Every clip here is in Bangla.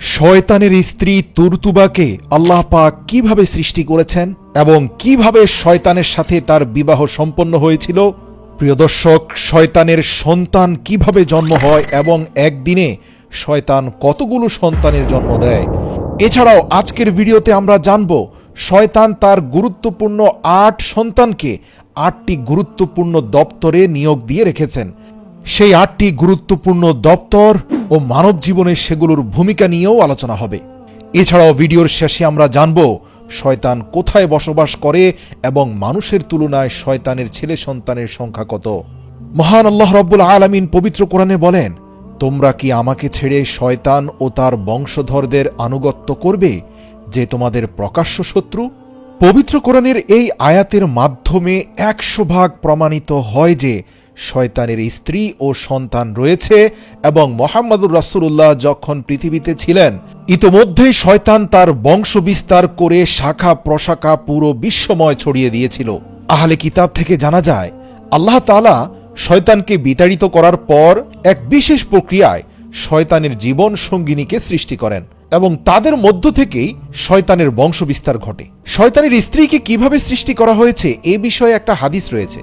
শয়তানের স্ত্রী তুরতুবাকে আল্লাহ পাক কিভাবে সৃষ্টি করেছেন এবং কিভাবে শয়তানের সাথে তার বিবাহ সম্পন্ন হয়েছিল। প্রিয় দর্শক, শয়তানের সন্তান কিভাবে জন্ম হয় এবং একদিনে শয়তান কতগুলো সন্তানের জন্ম দেয়। এছাড়াও আজকের ভিডিওতে আমরা জানব শয়তান তার গুরুত্বপূর্ণ ৮ সন্তানকে ৮টি গুরুত্বপূর্ণ দপ্তরে নিয়োগ দিয়ে রেখেছেন। সেই ৮টি গুরুত্বপূর্ণ দপ্তর ও মানব জীবনে সেগুলোর ভূমিকা নিয়েও আলোচনা হবে। এছাড়াও ভিডিওর শেষে আমরা জানব শয়তান কোথায় বসবাস করে এবং মানুষের তুলনায় শয়তানের ছেলে সন্তানের সংখ্যা কত। মহান আল্লাহ রব্বুল আলামিন পবিত্র কোরআনে বলেন, তোমরা কি আমাকে ছেড়ে শয়তান ও তার বংশধরদের আনুগত্য করবে, যে তোমাদের প্রকাশ্য শত্রু? পবিত্র কোরআনের এই আয়াতের মাধ্যমে ১০০% প্রমাণিত হয় যে শয়তানের স্ত্রী ও সন্তান রয়েছে এবং মুহাম্মদুর রাসূলুল্লাহ যখন পৃথিবীতে ছিলেন ইতোমধ্যেই শয়তান তার বংশ বিস্তার করে শাখা প্রশাখা পুরো বিশ্বময় ছড়িয়ে দিয়েছিল। আহলে কিতাব থেকে জানা যায় আল্লাহ তাআলা শয়তানকে বিতাড়িত করার পর এক বিশেষ প্রক্রিয়ায় শয়তানের জীবন সঙ্গিনীকে সৃষ্টি করেন এবং তাদের মধ্য থেকেই শয়তানের বংশ বিস্তার ঘটে। শয়তানের স্ত্রীকে কিভাবে সৃষ্টি করা হয়েছে এ বিষয়ে একটা হাদিস রয়েছে।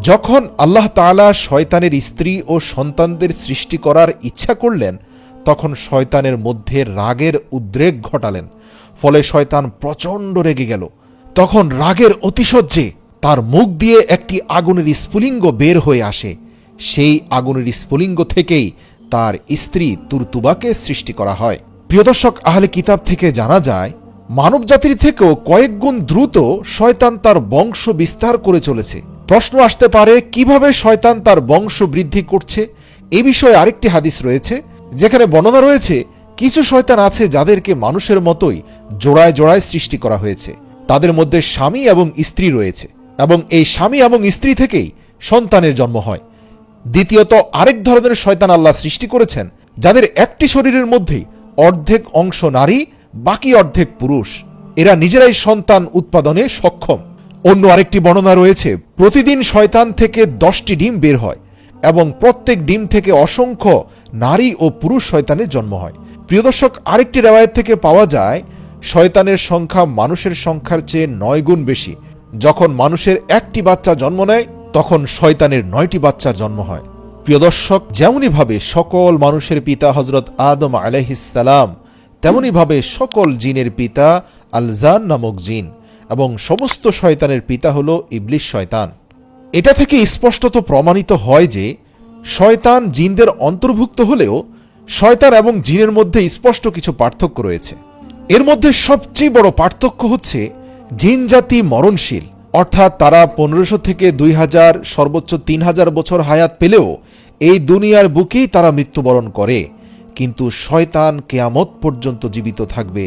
যখন আল্লাহ তাআলা শয়তানের স্ত্রী ও সন্তানদের সৃষ্টি করার ইচ্ছা করলেন, তখন শয়তানের মধ্যে রাগের উদ্রেক ঘটালেন। ফলে শয়তান প্রচণ্ড রেগে গেল। তখন রাগের অতিশয্যে তার মুখ দিয়ে একটি আগুনের স্ফুলিঙ্গ বের হয়ে আসে। সেই আগুনের স্ফুলিঙ্গ থেকেই তার স্ত্রী তুরতুবাকে সৃষ্টি করা হয়। প্রিয় দর্শক, আহলে কিতাব থেকে জানা যায় মানব জাতির থেকেও কয়েক গুণ দ্রুত শয়তান তার বংশ বিস্তার করে চলেছে। প্রশ্ন আসতে পারে, কিভাবে শয়তান তার বংশ বৃদ্ধি করছে? এ বিষয়ে আরেকটি হাদিস রয়েছে, যেখানে বর্ণনা রয়েছে কিছু শয়তান আছে যাদেরকে মানুষের মতোই জোড়ায় জোড়ায় সৃষ্টি করা হয়েছে। তাদের মধ্যে স্বামী এবং স্ত্রী রয়েছে এবং এই স্বামী এবং স্ত্রী থেকেই সন্তানের জন্ম হয়। দ্বিতীয়ত আরেক ধরনের শয়তান আল্লাহ সৃষ্টি করেছেন, যাদের একটি শরীরের মধ্যেই অর্ধেক অংশ নারী, বাকি অর্ধেক পুরুষ। এরা নিজেরাই সন্তান উৎপাদনে সক্ষম। অন্য আরেকটি বর্ণনা রয়েছে, প্রতিদিন শয়তান থেকে 10টি ডিম বের হয় এবং প্রত্যেক ডিম থেকে অসংখ্য নারী ও পুরুষ শয়তানের জন্ম হয়। প্রিয় দর্শক, আরেকটি রিওয়ায়াত থেকে পাওয়া যায় শয়তানের সংখ্যা মানুষের সংখ্যার চেয়ে 9 গুণ বেশি। যখন মানুষের একটি বাচ্চা জন্ম নেয়, তখন শয়তানের 9টি বাচ্চার জন্ম হয়। প্রিয় দর্শক, যেমনিভাবে সকল মানুষের পিতা হযরত আদম আলাইহিস সালাম, তেমনিভাবে সকল জিনের পিতা আল-জান নামক জিন এবং সমস্ত শয়তানের পিতা হল ইবলিস শয়তান। এটা থেকে স্পষ্টত প্রমাণিত হয় যে শয়তান জিনদের অন্তর্ভুক্ত হলেও শয়তান এবং জিনের মধ্যে স্পষ্ট কিছু পার্থক্য রয়েছে। এর মধ্যে সবচেয়ে বড় পার্থক্য হচ্ছে জিন জাতি মরণশীল, অর্থাৎ তারা 1500 থেকে 2000 সর্বোচ্চ 3000 বছর হায়াত পেলেও এই দুনিয়ার বুকেই তারা মৃত্যুবরণ করে। কিন্তু শয়তান কিয়ামত পর্যন্ত জীবিত থাকবে।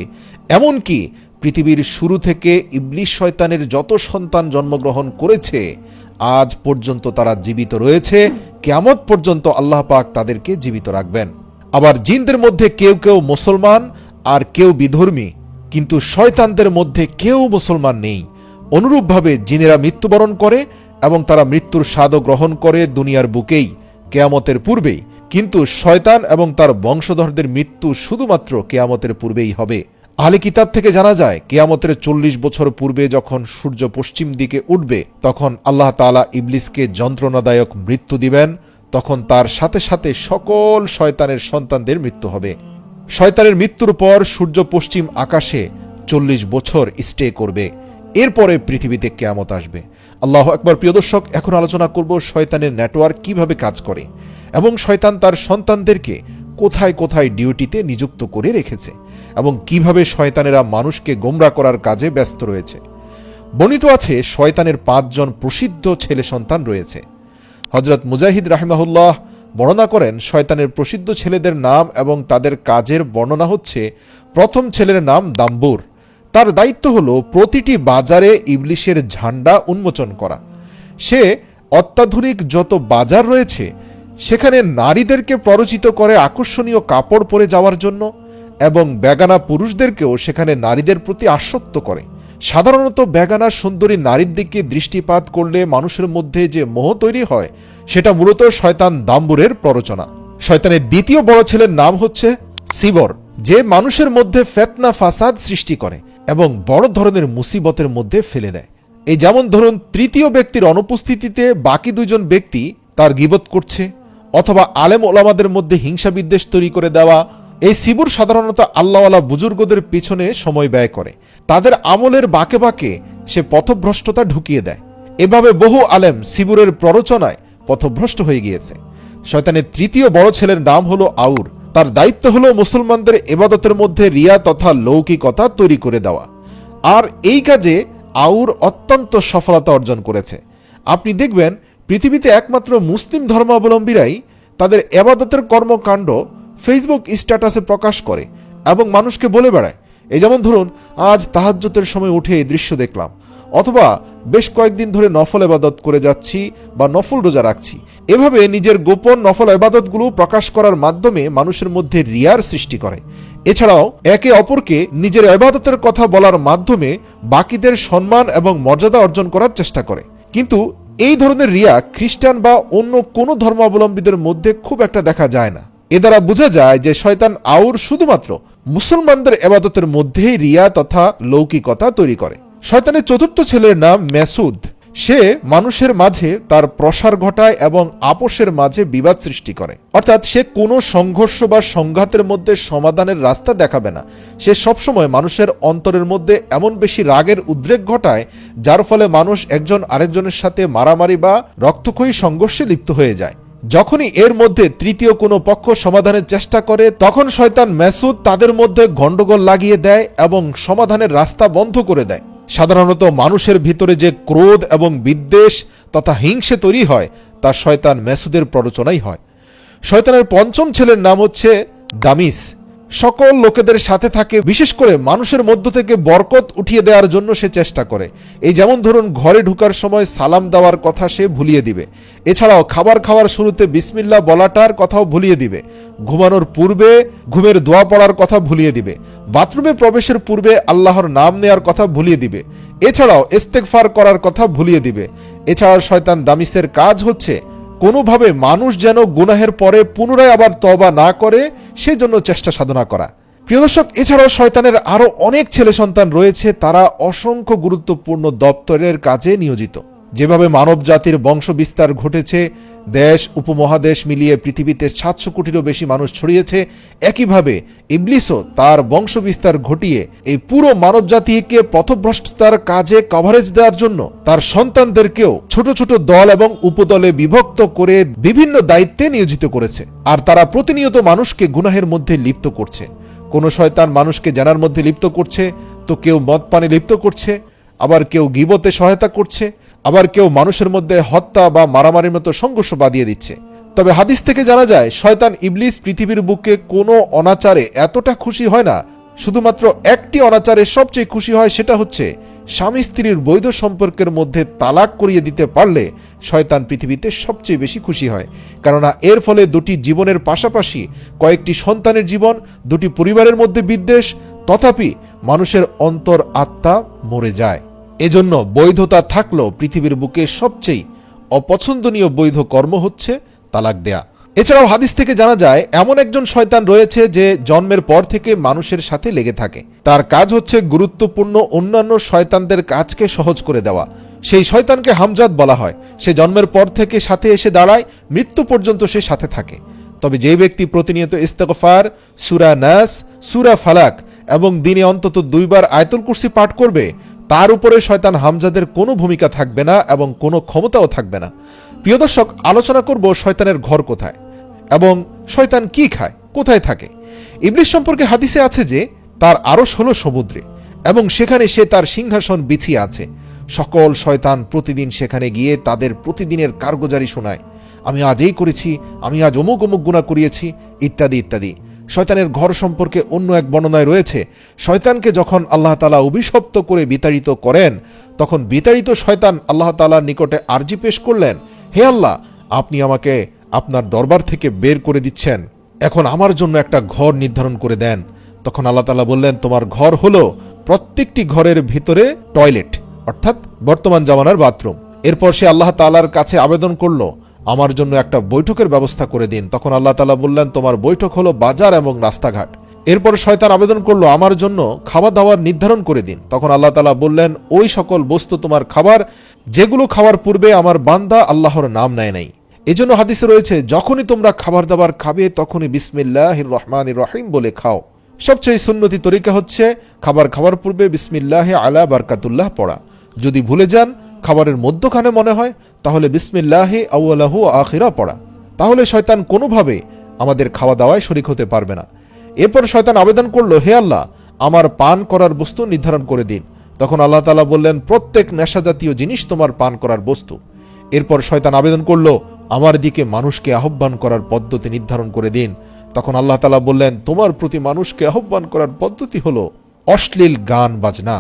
এমনকি পৃথিবীর শুরু থেকে ইবলিস শয়তানের যত সন্তান জন্মগ্রহণ করেছে আজ পর্যন্ত তারা জীবিত রয়েছে। কিয়ামত পর্যন্ত আল্লাহ পাক তাদেরকে জীবিত রাখবেন। আবার জিনদের মধ্যে কেউ কেউ মুসলমান আর কেউ বিধর্মী, কিন্তু শয়তানদের মধ্যে কেউ মুসলমান নেই। অনুরূপভাবে জিনেরা মৃত্যুবরণ করে এবং তারা মৃত্যুর স্বাদও গ্রহণ করে দুনিয়ার বুকেই কিয়ামতের পূর্বেই, কিন্তু শয়তান এবং তার বংশধরদের মৃত্যু শুধুমাত্র কিয়ামতের পূর্বেই হবে। আহলে কিতাব থেকে জানা যায় কিয়ামতের 40 বছর পূর্বে যখন সূর্য পশ্চিম দিকে উঠবে, তখন আল্লাহ তাআলা ইবলিসকে যন্ত্রণাদায়ক মৃত্যু দিবেন। তখন তার সাথে সাথে সকল শয়তানের সন্তানদের মৃত্যু হবে। শয়তানের মৃত্যুর পর সূর্য পশ্চিম আকাশে 40 বছর স্টে করবে। এরপরে পৃথিবীতে কিয়ামত আসবে। আল্লাহু আকবার। প্রিয় দর্শক, এখন আলোচনা করব শয়তানের নেটওয়ার্ক কিভাবে কাজ করে এবং শয়তান তার সন্তানদেরকে কোথায় কোথায় ডিউটিতে নিযুক্ত করে রেখেছে এবং কিভাবে শয়তানেরা মানুষকে গোমরা করার কাজে ব্যস্ত রয়েছে। বর্ণিত আছে শয়তানের 5 জন প্রসিদ্ধ ছেলে সন্তান রয়েছে। হযরত মুজাহিদ রাহিমাহুল্লাহ বর্ণনা করেন শয়তানের প্রসিদ্ধ ছেলেদের নাম এবং তাদের কাজের বর্ণনা হচ্ছে, প্রথম ছেলের নাম দাম্বুর। তার দায়িত্ব হলো প্রতিটি বাজারে ইবলিশের ঝান্ডা উন্মোচন করা। সে অত্যাধুনিক যত বাজার রয়েছে সেখানে নারীদেরকে প্ররোচিত করে আকর্ষণীয় কাপড় পরে যাওয়ার জন্য এবং বেগানা পুরুষদেরকেও সেখানে নারীদের প্রতি আসক্ত করে। সাধারণত বেগানা সুন্দরী নারীর দিকে দৃষ্টিপাত করলে মানুষের মধ্যে যে মোহ তৈরি হয় সেটা মূলত শয়তান দাম্বুরের প্ররোচনা। শয়তানের দ্বিতীয় বড় ছেলের নাম হচ্ছে সিবর। যে মানুষের মধ্যে ফিতনা ফাসাদ সৃষ্টি করে এবং বড় ধরনের মুসিবতের মধ্যে ফেলে দেয়। এই যেমন ধরুন, তৃতীয় ব্যক্তির অনুপস্থিতিতে বাকি দুইজন ব্যক্তি তার গীবত করছে, অথবা আলেম ওলামাদের মধ্যে হিংসা বিদ্বেষ তৈরি করে দেওয়া। এই সিবুর সাধারণত আল্লাহওয়ালা বুজুর্গদের পিছনে সময় ব্যয় করে, তাদের আমলের বাঁকে বাঁকে সে পথভ্রষ্টতা ঢুকিয়ে দেয়। এভাবে বহু আলেম সিবুরের প্ররোচনায় পথভ্রষ্ট হয়ে গিয়েছে। শয়তানের তৃতীয় বড় ছেলের নাম হলো আউর। তার দায়িত্ব হলো মুসলমানদের ইবাদতের মধ্যে রিয়া তথা লৌকিকতা তৈরি করে দেওয়া। আর এই কাজে আউর অত্যন্ত সফলতা অর্জন করেছে। আপনি দেখবেন পৃথিবীতে একমাত্র মুসলিম ধর্মাবলম্বীরাই তাদের ইবাদতের কর্মকাণ্ড ফেসবুক স্ট্যাটাসে প্রকাশ করে এবং মানুষকে বলে বেড়ায়। এই যেমন ধরুন, আজ তাহাজ্জুদের সময় উঠে এই দৃশ্য দেখলাম, অথবা বেশ কয়েকদিন ধরে নফল ইবাদত করে যাচ্ছি বা নফল রোজা রাখছি। এভাবে নিজের গোপন নফল ইবাদতগুলো প্রকাশ করার মাধ্যমে মানুষের মধ্যে রিয়ার সৃষ্টি করে। এছাড়াও একে অপরকে নিজের ইবাদতের কথা বলার মাধ্যমে বাকিদের সম্মান এবং মর্যাদা অর্জন করার চেষ্টা করে। কিন্তু এই ধরনের রিয়া খ্রিস্টান বা অন্য কোনো ধর্মাবলম্বীদের মধ্যে খুব একটা দেখা যায় না। এ দ্বারা বোঝা যায় যে শয়তান আউর শুধুমাত্র মুসলমানদের ইবাদতের মধ্যেই রিয়া তথা লৌকিকতা তৈরি করে। শয়তানের চতুর্থ ছেলের নাম মাসুদ। সে মানুষের মাঝে তার প্রসার ঘটায় এবং আপোষের মাঝে বিবাদ সৃষ্টি করে। অর্থাৎ সে কোনো সংঘর্ষ বা সংঘাতের মধ্যে সমাধানের রাস্তা দেখাবে না। সে সবসময় মানুষের অন্তরের মধ্যে এমন বেশি রাগের উদ্রেক ঘটায় যার ফলে মানুষ একজন আরেকজনের সাথে মারামারি বা রক্তক্ষয়ী সংঘর্ষে লিপ্ত হয়ে যায়। যখনই এর মধ্যে তৃতীয় কোনো পক্ষ সমাধানের চেষ্টা করে, তখন শয়তান মাসুদ তাদের মধ্যে গন্ডগোল লাগিয়ে দেয় এবং সমাধানের রাস্তা বন্ধ করে দেয়। সাধারণত মানুষের ভিতরে যে ক্রোধ এবং বিদ্বেষ তথা হিংসে তৈরি হয় তা শয়তান মাসুদের প্ররোচনাই হয়। শয়তানের পঞ্চম ছেলের নাম হচ্ছে দামিস। সকল লোকেদের সাথে থাকে, বিশেষ করে মানুষের মধ্য থেকে বরকত উঠিয়ে দেওয়ার জন্য সে চেষ্টা করে। এই যেমন ধরুন, ঘরে ঢুকার সময় সালাম দেওয়ার কথা সে ভুলিয়ে দিবে। এছাড়াও খাবার খাওয়ার শুরুতে বিসমিল্লাহ বলাটার কথাও ভুলিয়ে দিবে। ঘুমানোর পূর্বে ঘুমের দোয়া পড়ার কথা ভুলিয়ে দিবে। বাথরুমে প্রবেশের পূর্বে আল্লাহর নাম নেয়ার কথা ভুলিয়ে দিবে। এছাড়াও ইস্তেগফার করার কথা ভুলিয়ে দিবে। এছাড়াও শয়তান দামিসের কাজ হচ্ছে কোনোভাবে মানুষ যেন গুনাহের পরে পুনরায় আবার তওবা না করে সেজন্য চেষ্টা সাধনা করা। প্রিয় দর্শক, এছাড়াও শয়তানের আরো অনেক ছেলে সন্তান রয়েছে, তারা অসংখ্য গুরুত্বপূর্ণ দপ্তরের কাজে নিয়োজিত। যেভাবে মানব জাতির বংশ বিস্তার ঘটেছে, দেশ উপমহাদেশ মিলিয়ে পৃথিবীতে 700 কোটিরও বেশি মানুষ ছড়িয়েছে, একইভাবে ইবলিসও তার বংশ বিস্তার ঘটিয়ে এই পুরো মানব জাতিকে পথভ্রষ্টতার কাজে কভারেজ দেওয়ার জন্য তার সন্তানদেরকেও ছোট ছোট দল এবং উপদলে বিভক্ত করে বিভিন্ন দায়িত্বে নিয়োজিত করেছে। আর তারা প্রতিনিয়ত মানুষকে গুনাহের মধ্যে লিপ্ত করছে। কোন শয়তান মানুষকে জানার মধ্যে লিপ্ত করছে, তো কেউ মদ পানে লিপ্ত করছে, আবার কেউ গীবতে সহায়তা করছে, আবার কেউ মানুষের মধ্যে হত্যা বা মারামারির মতো সংঘর্ষ বাঁধিয়ে দিচ্ছে। তবে হাদিস থেকে জানা যায় শয়তান ইবলিস পৃথিবীর বুকে কোনো অনাচারে এতটা খুশি হয় না, শুধুমাত্র একটি অনাচারে সবচেয়ে খুশি হয়, সেটা হচ্ছে স্বামী স্ত্রীর বৈধ সম্পর্কের মধ্যে তালাক করিয়ে দিতে পারলে শয়তান পৃথিবীতে সবচেয়ে বেশি খুশি হয়। কেননা এর ফলে দুটি জীবনের পাশাপাশি কয়েকটি সন্তানের জীবন, দুটি পরিবারের মধ্যে বিদ্বেষ, তথাপি মানুষের অন্তর আত্মা মরে যায়। এজন্য বৈধতা থাকলেও পৃথিবীর বুকে সবচেয়ে অপছন্দনীয় বৈধ কর্ম হচ্ছে তালাক দেয়া। এছাড়াও হাদিস থেকে জানা যায় এমন একজন শয়তান রয়েছে যে জন্মের পর থেকে মানুষের সাথে লেগে থাকে। তার কাজ হচ্ছে গুরুত্বপূর্ণ অন্যান্য শয়তানদের কাজকে সহজ করে দেওয়া। সেই শয়তানকে হামজাত বলা হয়। সে জন্মের পর থেকে সাথে এসে দাঁড়ায়, মৃত্যু পর্যন্ত সে সাথে থাকে। তবে যে ব্যক্তি প্রতিনিয়ত ইস্তেগফার, সূরা নাস, সূরা ফালাক এবং দিনে অন্তত 2 বার আয়াতুল কুরসি পাঠ করবে, তার উপরে শয়তান হামজাদের কোনো ভূমিকা থাকবে না এবং কোনো ক্ষমতাও থাকবে না। প্রিয় দর্শক, আলোচনা করব শয়তানের ঘর কোথায় এবং শয়তান কি খায়, কোথায় থাকে। ইবলিস সম্পর্কে হাদিসে আছে যে তার আরশ হলো সমুদ্রে এবং সেখানে সে তার সিংহাসন বিছিয়ে আছে। সকল শয়তান প্রতিদিন সেখানে গিয়ে তাদের প্রতিদিনের কারগুজারি শোনায়। আমি আজ এই করেছি, আমি আজ অমুক অমুক গুনাহ করিয়েছি, ইত্যাদি ইত্যাদি। শয়তানের ঘর সম্পর্কে অন্য এক বর্ণনায় রয়েছে, শয়তানকে যখন আল্লাহ তাআলা অভিশপ্ত করে বিতাড়িত করেন, তখন বিতাড়িত শয়তান আল্লাহ তাআলার নিকটে আরজি পেশ করলেন, হে আল্লাহ, আপনি আমাকে আপনার দরবার থেকে বের করে দিচ্ছেন, এখন আমার জন্য একটা ঘর নির্ধারণ করে দেন। তখন আল্লাহ তাআলা বললেন, তোমার ঘর হলো প্রত্যেকটি ঘরের ভিতরে টয়লেট, অর্থাৎ বর্তমান জামানার বাথরুম। এরপর সে আল্লাহ তাআলার কাছে আবেদন করলো, আমার জন্য একটা বৈঠকের ব্যবস্থা করে দিন। তখন আল্লাহ তাআলা বললেন, তোমার বৈঠক হলো বাজার এবং রাস্তাঘাট। এরপর শয়তান আবেদন করলো, আমার জন্য খাবার দাবার নির্ধারণ করে দিন। তখন আল্লাহ তাআলা বললেন, ওই সকল বস্তু তোমার খাবার যেগুলো খাওয়ার পূর্বে আমার বান্দা আল্লাহর নাম নেয় নাই। এজন্য হাদিসে রয়েছে, যখনই তোমরা খাবার দাবার খাবে তখনই বিসমিল্লাহির রহমানির রহিম বলে খাও। সবচেয়ে সুন্নতি তরিকা হচ্ছে খাবার খাওয়ার পূর্বে বিসমিল্লাহি আলা বারকাতুল্লাহ পড়া। যদি ভুলে যান, খাবারের মধ্যখানে মনে হয়, তাহলে বিসমিল্লাহি আউয়ালাহু আখিরা পড়া। তাহলে শয়তান কোনোভাবে আমাদের খাওয়া দাওয়ায় শরীক হতে পারবে না। এরপর শয়তান আবেদন করলো, হে আল্লাহ, আমার পান করার বস্তু নির্ধারণ করে দিন। তখন আল্লাহ তাআলা বললেন, প্রত্যেক নেশাজাতীয় জিনিস তোমার পান করার বস্তু। এরপর শয়তান আবেদন করলো, আমার দিকে মানুষকে আহ্বান করার পদ্ধতি নির্ধারণ করে দিন। তখন আল্লাহ তাআলা বললেন, তোমার প্রতি মানুষকে আহ্বান করার পদ্ধতি হলো অশ্লীল গান বাজনা।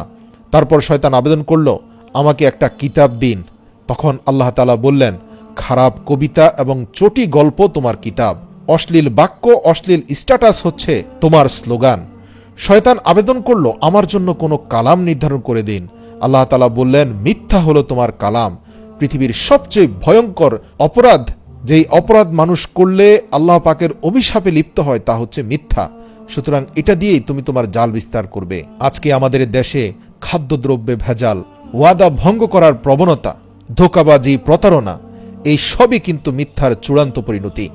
তারপর শয়তান আবেদন করলো, আমাকে একটা কিতাব দিন। তখন আল্লাহ তাআলা বললেন, খারাপ কবিতা এবং চটি গল্প তোমার কিতাব, অশ্লীল বাক্য, অশ্লীল স্ট্যাটাস হচ্ছে তোমার স্লোগান। শয়তান আবেদন করলো, আমার জন্য কোনো কালাম নির্ধারণ করে দিন। আল্লাহ তাআলা বললেন, মিথ্যা হলো তোমার কালাম। পৃথিবীর সবচেয়ে ভয়ঙ্কর অপরাধ, যেই অপরাধ মানুষ করলে আল্লাহ পাকের অভিশাপে লিপ্ত হয়, তা হচ্ছে মিথ্যা। সুতরাং এটা দিয়েই তুমি তোমার জাল বিস্তার করবে। আজকে আমাদের দেশে খাদ্যদ্রব্যে ভেজাল, ওয়াদা ভঙ্গ করার প্রবণতা, ধোঁকাবাজি, প্রতারণা, এই সবই কিন্তু মিথ্যার চূড়ান্ত পরিণতি।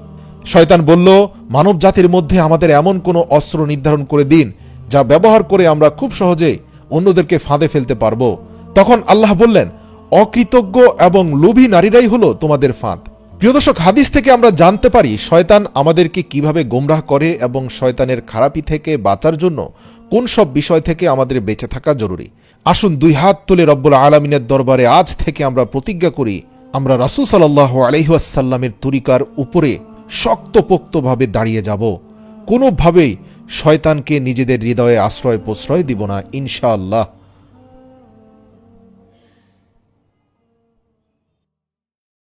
শয়তান বলল, মানব জাতির মধ্যে আমাদের এমন কোনো অস্ত্র নির্ধারণ করে দিন যা ব্যবহার করে আমরা খুব সহজে অন্যদেরকে ফাঁদে ফেলতে পারব। তখন আল্লাহ বললেন, অকৃতজ্ঞ এবং লোভী নারীরাই হলো তোমাদের ফাঁদ। প্রিয় দর্শক, হাদিস থেকে আমরা জানতে পারি শয়তান আমাদেরকে কিভাবে গোমরাহ করে এবং শয়তানের খারাপি থেকে বাঁচার জন্য কোন সব বিষয় থেকে আমাদের বেঁচে থাকা জরুরি। আসুন দুই হাত তুলে রব্বুল আলামিনের দরবারে আজ থেকে আমরা প্রতিজ্ঞা করি, আমরা রাসূল সাল্লাল্লাহু আলাইহি ওয়াসাল্লামের তরিকার উপরে শক্তপোক্তভাবে দাঁড়িয়ে যাব। কোনোভাবেই শয়তানকে নিজেদের হৃদয়ে আশ্রয় প্রশ্রয় দিব না, ইনশাআল্লাহ।